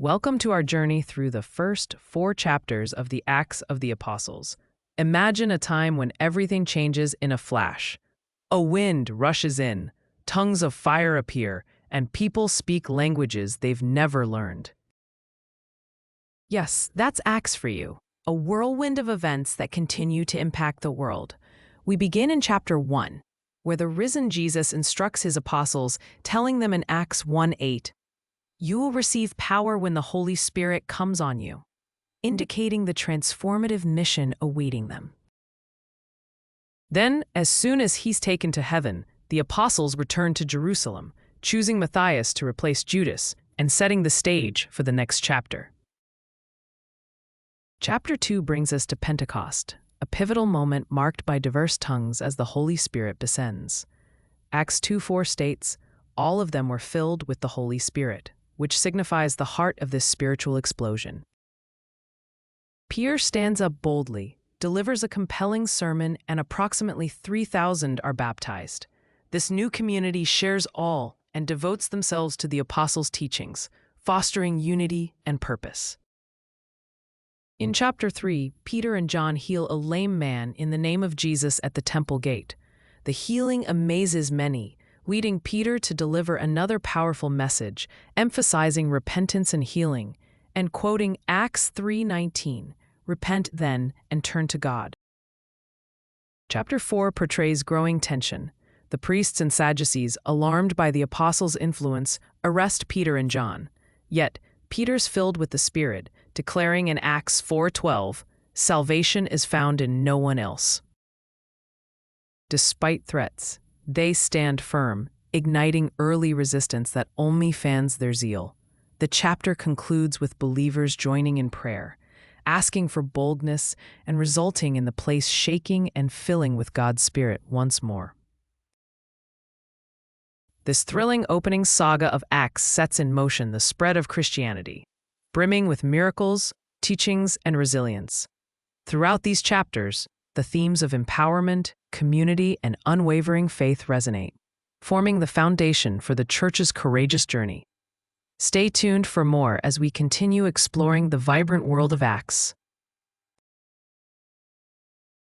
Welcome to our journey through the first 4 chapters of the Acts of the Apostles. Imagine a time when everything changes in a flash. A wind rushes in, tongues of fire appear, and people speak languages they've never learned. Yes, that's Acts for you, a whirlwind of events that continue to impact the world. We begin in chapter 1, where the risen Jesus instructs his apostles, telling them in Acts 1:8, "You will receive power when the Holy Spirit comes on you," indicating the transformative mission awaiting them. Then, as soon as he's taken to heaven, the apostles return to Jerusalem, choosing Matthias to replace Judas and setting the stage for the next chapter. Chapter 2 brings us to Pentecost, a pivotal moment marked by diverse tongues as the Holy Spirit descends. Acts 2:4 states, "All of them were filled with the Holy Spirit," which signifies the heart of this spiritual explosion. Peter stands up boldly, delivers a compelling sermon, and approximately 3,000 are baptized. This new community shares all and devotes themselves to the apostles' teachings, fostering unity and purpose. In chapter 3, Peter and John heal a lame man in the name of Jesus at the temple gate. The healing amazes many, leading Peter to deliver another powerful message, emphasizing repentance and healing, and quoting Acts 3:19, "Repent then and turn to God." Chapter 4 portrays growing tension. The priests and Sadducees, alarmed by the apostles' influence, arrest Peter and John. Yet, Peter's filled with the Spirit, declaring in Acts 4:12, "Salvation is found in no one else." Despite threats, they stand firm, igniting early resistance that only fans their zeal. The chapter concludes with believers joining in prayer, asking for boldness and resulting in the place shaking and filling with God's Spirit once more. This thrilling opening saga of Acts sets in motion the spread of Christianity, brimming with miracles, teachings, and resilience. Throughout these chapters, the themes of empowerment, community, and unwavering faith resonate, forming the foundation for the Church's courageous journey. Stay tuned for more as we continue exploring the vibrant world of Acts.